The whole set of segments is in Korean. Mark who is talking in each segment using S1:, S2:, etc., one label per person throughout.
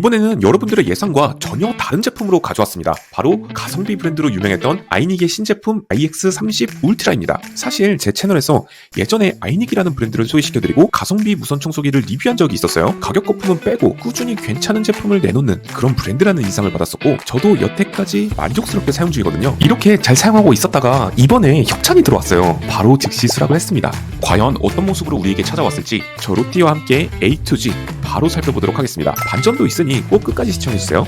S1: 이번에는 여러분들의 예상과 전혀 다른 제품으로 가져왔습니다. 바로 가성비 브랜드로 유명했던 아이닉의 신제품 IX30 울트라입니다. 사실 제 채널에서 예전에 아이닉이라는 브랜드를 소개시켜드리고 가성비 무선 청소기를 리뷰한 적이 있었어요. 가격 거품은 빼고 꾸준히 괜찮은 제품을 내놓는 그런 브랜드라는 인상을 받았었고 저도 여태까지 만족스럽게 사용 중이거든요. 이렇게 잘 사용하고 있었다가 이번에 협찬이 들어왔어요. 바로 즉시 수락을 했습니다. 과연 어떤 모습으로 우리에게 찾아왔을지 저 로띠와 함께 A to G 바로 살펴보도록 하겠습니다. 반전도 있으니 꼭 끝까지 시청해주세요.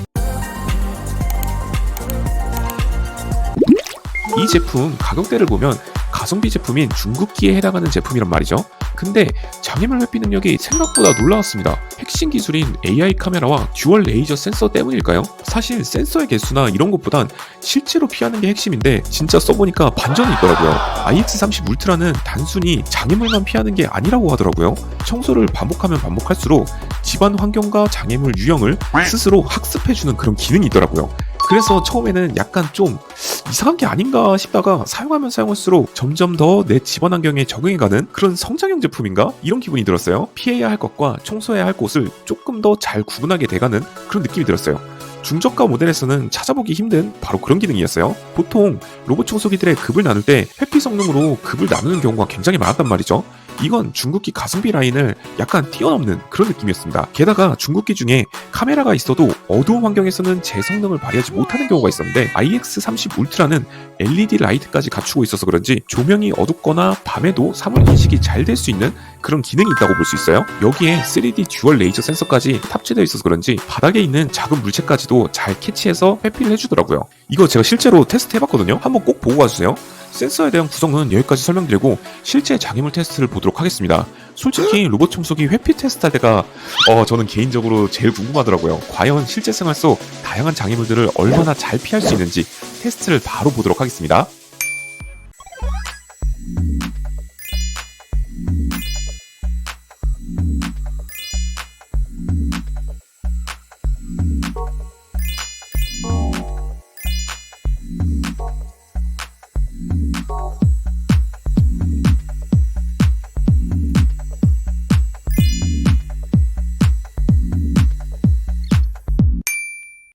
S1: 이 제품 가격대를 보면 가성비 제품인 중국기에 해당하는 제품이란 말이죠. 근데 장애물 회피 능력이 생각보다 놀라웠습니다. 핵심 기술인 AI 카메라와 듀얼 레이저 센서 때문일까요? 사실 센서의 개수나 이런 것보단 실제로 피하는 게 핵심인데 진짜 써보니까 반전이 있더라고요. IX30 울트라는 단순히 장애물만 피하는 게 아니라고 하더라고요. 청소를 반복하면 반복할수록 집안 환경과 장애물 유형을 스스로 학습해주는 그런 기능이 있더라고요. 그래서 처음에는 약간 좀 이상한 게 아닌가 싶다가 사용하면 사용할수록 점점 더 내 집안 환경에 적응해가는 그런 성장형 제품인가? 이런 기분이 들었어요. 피해야 할 것과 청소해야 할 곳을 조금 더 잘 구분하게 돼가는 그런 느낌이 들었어요. 중저가 모델에서는 찾아보기 힘든 바로 그런 기능이었어요. 보통 로봇 청소기들의 급을 나눌 때 회피 성능으로 급을 나누는 경우가 굉장히 많았단 말이죠. 이건 중국기 가성비 라인을 약간 뛰어넘는 그런 느낌이었습니다. 게다가 중국기 중에 카메라가 있어도 어두운 환경에서는 제 성능을 발휘하지 못하는 경우가 있었는데 IX30 울트라는 LED 라이트까지 갖추고 있어서 그런지 조명이 어둡거나 밤에도 사물 인식이 잘 될 수 있는 그런 기능이 있다고 볼 수 있어요. 여기에 3D 듀얼 레이저 센서까지 탑재되어 있어서 그런지 바닥에 있는 작은 물체까지도 잘 캐치해서 회피를 해주더라고요. 이거 제가 실제로 테스트 해봤거든요. 한번 꼭 보고 가주세요. 센서에 대한 구성은 여기까지 설명드리고 실제 장애물 테스트를 보도록 하겠습니다. 솔직히 로봇 청소기 회피 테스트 할 때가 저는 개인적으로 제일 궁금하더라고요. 과연 실제 생활 속 다양한 장애물들을 얼마나 잘 피할 수 있는지 테스트를 바로 보도록 하겠습니다.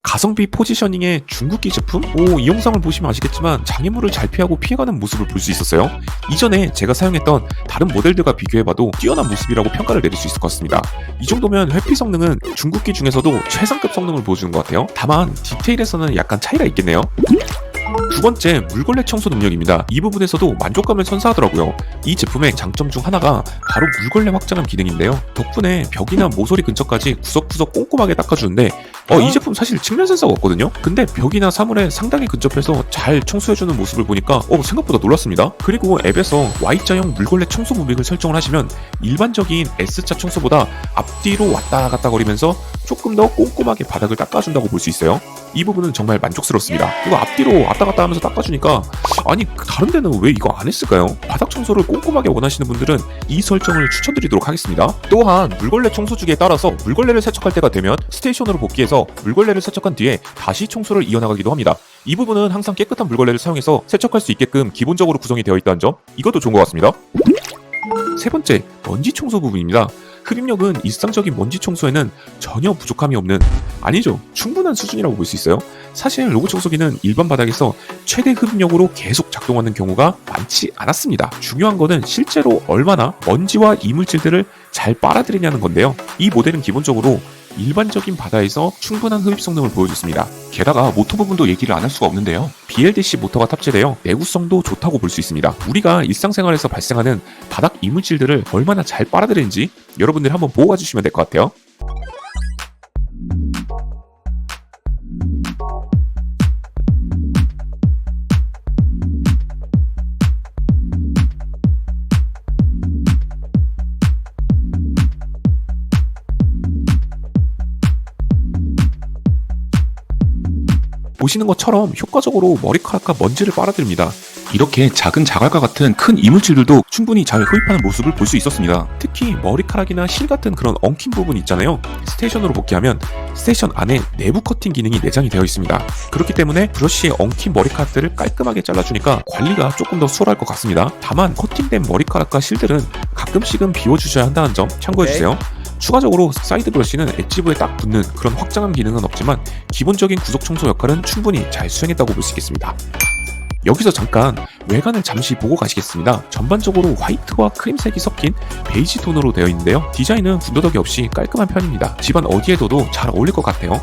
S1: 가성비 포지셔닝의 중국기 제품? 이 영상을 보시면 아시겠지만 장애물을 잘 피하고 피해가는 모습을 볼 수 있었어요. 이전에 제가 사용했던 다른 모델들과 비교해봐도 뛰어난 모습이라고 평가를 내릴 수 있을 것 같습니다. 이 정도면 회피 성능은 중국기 중에서도 최상급 성능을 보여주는 것 같아요. 다만 디테일에서는 약간 차이가 있겠네요. 두 번째, 물걸레 청소 능력입니다. 이 부분에서도 만족감을 선사하더라고요. 이 제품의 장점 중 하나가 바로 물걸레 확장함 기능인데요. 덕분에 벽이나 모서리 근처까지 구석구석 꼼꼼하게 닦아주는데 이 제품 사실 측면 센서가 없거든요. 근데 벽이나 사물에 상당히 근접해서 잘 청소해주는 모습을 보니까 생각보다 놀랐습니다. 그리고 앱에서 Y자형 물걸레 청소 무빙을 설정을 하시면 일반적인 S자 청소보다 앞뒤로 왔다 갔다 거리면서 조금 더 꼼꼼하게 바닥을 닦아준다고 볼 수 있어요. 이 부분은 정말 만족스럽습니다. 이거 앞뒤로 왔다 갔다 하면서 닦아주니까 아니 다른 데는 왜 이거 안 했을까요? 바닥 청소를 꼼꼼하게 원하시는 분들은 이 설정을 추천드리도록 하겠습니다. 또한 물걸레 청소 주기에 따라서 물걸레를 세척할 때가 되면 스테이션으로 복귀해서 물걸레를 세척한 뒤에 다시 청소를 이어나가기도 합니다. 이 부분은 항상 깨끗한 물걸레를 사용해서 세척할 수 있게끔 기본적으로 구성이 되어 있다는 점, 이것도 좋은 것 같습니다. 세 번째, 먼지 청소 부분입니다. 흡입력은 일상적인 먼지 청소에는 전혀 부족함이 없는, 아니죠, 충분한 수준이라고 볼 수 있어요. 사실 로봇 청소기는 일반 바닥에서 최대 흡입력으로 계속 작동하는 경우가 많지 않았습니다. 중요한 거는 실제로 얼마나 먼지와 이물질들을 잘 빨아들이냐는 건데요. 이 모델은 기본적으로 일반적인 바다에서 충분한 흡입 성능을 보여줬습니다. 게다가 모터 부분도 얘기를 안 할 수가 없는데요. BLDC 모터가 탑재되어 내구성도 좋다고 볼 수 있습니다. 우리가 일상생활에서 발생하는 바닥 이물질들을 얼마나 잘 빨아들이는지 여러분들이 한번 보고 가주시면 될 것 같아요. 보시는 것처럼 효과적으로 머리카락과 먼지를 빨아들입니다. 이렇게 작은 자갈과 같은 큰 이물질들도 충분히 잘 흡입하는 모습을 볼 수 있었습니다. 특히 머리카락이나 실 같은 그런 엉킨 부분 있잖아요. 스테이션으로 복귀하면 스테이션 안에 내부 커팅 기능이 내장이 되어 있습니다. 그렇기 때문에 브러쉬에 엉킨 머리카락들을 깔끔하게 잘라주니까 관리가 조금 더 수월할 것 같습니다. 다만 커팅된 머리카락과 실들은 가끔씩은 비워주셔야 한다는 점 참고해주세요. 추가적으로 사이드 브러쉬는 엣지부에 딱 붙는 그런 확장한 기능은 없지만 기본적인 구석 청소 역할은 충분히 잘 수행했다고 볼 수 있겠습니다. 여기서 잠깐 외관을 잠시 보고 가시겠습니다. 전반적으로 화이트와 크림색이 섞인 베이지 톤으로 되어 있는데요. 디자인은 군더더기 없이 깔끔한 편입니다. 집안 어디에 둬도 잘 어울릴 것 같아요.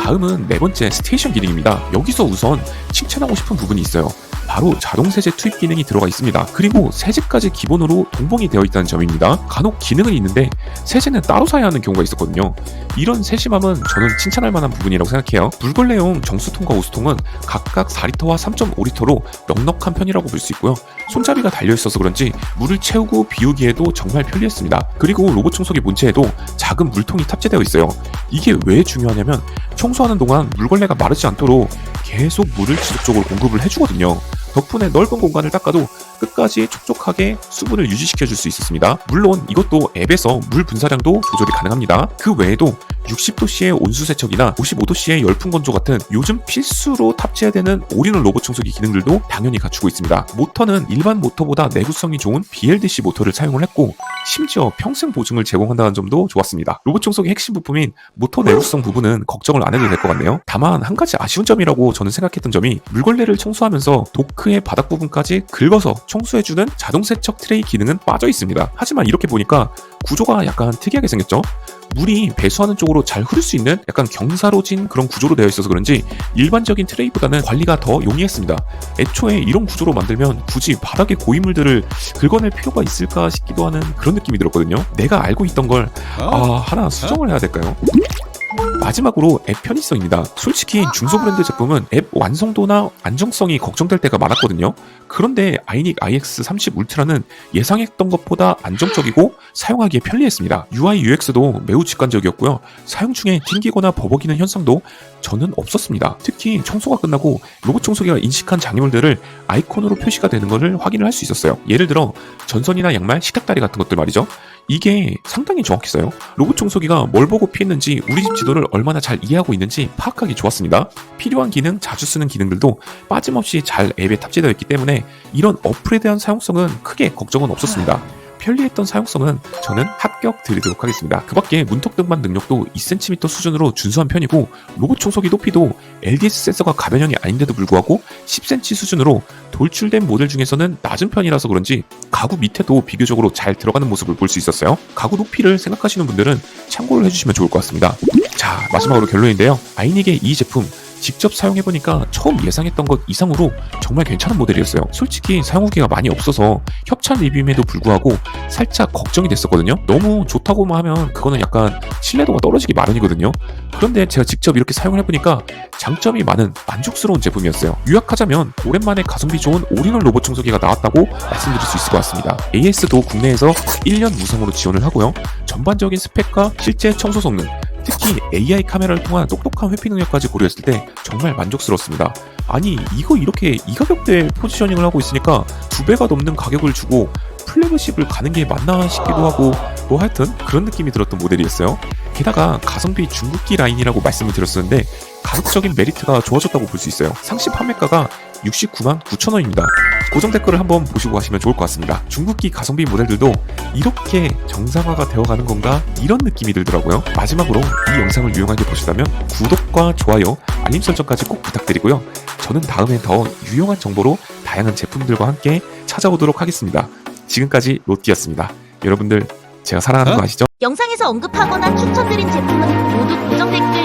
S1: 다음은 네 번째 스테이션 기능입니다. 여기서 우선 칭찬하고 싶은 부분이 있어요. 바로 자동 세제 투입 기능이 들어가 있습니다. 그리고 세제까지 기본으로 동봉이 되어 있다는 점입니다. 간혹 기능은 있는데 세제는 따로 사야 하는 경우가 있었거든요. 이런 세심함은 저는 칭찬할 만한 부분이라고 생각해요. 물걸레용 정수통과 오수통은 각각 4리터와 3.5리터로 넉넉한 편이라고 볼 수 있고요. 손잡이가 달려있어서 그런지 물을 채우고 비우기에도 정말 편리했습니다. 그리고 로봇 청소기 본체에도 작은 물통이 탑재되어 있어요. 이게 왜 중요하냐면 청소하는 동안 물걸레가 마르지 않도록 계속 물을 지속적으로 공급을 해주거든요. 덕분에 넓은 공간을 닦아도 끝까지 촉촉하게 수분을 유지시켜줄 수 있었습니다. 물론 이것도 앱에서 물 분사량도 조절이 가능합니다. 그 외에도 60도씨의 온수세척이나 55도씨의 열풍 건조 같은 요즘 필수로 탑재해야 되는 올인원 로봇 청소기 기능들도 당연히 갖추고 있습니다. 모터는 일반 모터보다 내구성이 좋은 BLDC 모터를 사용을 했고 심지어 평생 보증을 제공한다는 점도 좋았습니다. 로봇 청소기 핵심 부품인 모터 내구성 부분은 걱정을 안 해도 될 것 같네요. 다만 한 가지 아쉬운 점이라고 저는 생각했던 점이 물걸레를 청소하면서 도크의 바닥 부분까지 긁어서 청소해주는 자동 세척 트레이 기능은 빠져 있습니다. 하지만 이렇게 보니까 구조가 약간 특이하게 생겼죠? 물이 배수하는 쪽으로 잘 흐를 수 있는 약간 경사로진 그런 구조로 되어 있어서 그런지 일반적인 트레이보다는 관리가 더 용이했습니다. 애초에 이런 구조로 만들면 굳이 바닥에 고이물들을 긁어낼 필요가 있을까 싶기도 하는 그런 느낌이 들었거든요. 내가 알고 있던 걸 하나 수정을 해야 될까요? 마지막으로 앱 편의성입니다. 솔직히 중소 브랜드 제품은 앱 완성도나 안정성이 걱정될 때가 많았거든요. 그런데 아이닉 IX30 울트라는 예상했던 것보다 안정적이고 사용하기에 편리했습니다. UI UX도 매우 직관적이었고요. 사용 중에 튕기거나 버벅이는 현상도 저는 없었습니다. 특히 청소가 끝나고 로봇 청소기가 인식한 장애물들을 아이콘으로 표시가 되는 것을 확인을 할 수 있었어요. 예를 들어 전선이나 양말, 식탁다리 같은 것들 말이죠. 이게 상당히 정확했어요. 로봇 청소기가 뭘 보고 피했는지 우리 집 지도를 얼마나 잘 이해하고 있는지 파악하기 좋았습니다. 필요한 기능, 자주 쓰는 기능들도 빠짐없이 잘 앱에 탑재되어 있기 때문에 이런 어플에 대한 사용성은 크게 걱정은 없었습니다. 편리했던 사용성은 저는 합격 드리도록 하겠습니다. 그 밖에 문턱 등반 능력도 2cm 수준으로 준수한 편이고 로봇 청소기 높이도 LDS 센서가 가변형이 아닌데도 불구하고 10cm 수준으로 돌출된 모델 중에서는 낮은 편이라서 그런지 가구 밑에도 비교적으로 잘 들어가는 모습을 볼 수 있었어요. 가구 높이를 생각하시는 분들은 참고를 해주시면 좋을 것 같습니다. 자, 마지막으로 결론인데요. 아이닉의 이 제품 직접 사용해보니까 처음 예상했던 것 이상으로 정말 괜찮은 모델이었어요. 솔직히 사용 후기가 많이 없어서 협찬 리뷰임에도 불구하고 살짝 걱정이 됐었거든요. 너무 좋다고만 하면 그거는 약간 신뢰도가 떨어지기 마련이거든요. 그런데 제가 직접 이렇게 사용을 해보니까 장점이 많은 만족스러운 제품이었어요. 요약하자면 오랜만에 가성비 좋은 올인원 로봇 청소기가 나왔다고 말씀드릴 수 있을 것 같습니다. AS도 국내에서 1년 무상으로 지원을 하고요. 전반적인 스펙과 실제 청소 성능, 특히 AI 카메라를 통한 똑똑한 회피 능력까지 고려했을 때 정말 만족스럽습니다. 아니 이거 이렇게 이 가격대에 포지셔닝을 하고 있으니까 2배가 넘는 가격을 주고 플래그십을 가는 게 맞나 싶기도 하고 뭐 하여튼 그런 느낌이 들었던 모델이었어요. 게다가 가성비 중국기 라인이라고 말씀을 드렸었는데 가격적인 메리트가 좋아졌다고 볼 수 있어요. 상시 판매가가 69만 9천 원입니다. 고정 댓글을 한번 보시고 가시면 좋을 것 같습니다. 중국기 가성비 모델들도 이렇게 정상화가 되어가는 건가 이런 느낌이 들더라고요. 마지막으로 이 영상을 유용하게 보셨다면 구독과 좋아요, 알림 설정까지 꼭 부탁드리고요. 저는 다음에 더 유용한 정보로 다양한 제품들과 함께 찾아오도록 하겠습니다. 지금까지 로띠였습니다. 여러분들 제가 사랑하는 거 아시죠?
S2: 영상에서 언급하거나 추천드린 제품은 모두 고정 댓글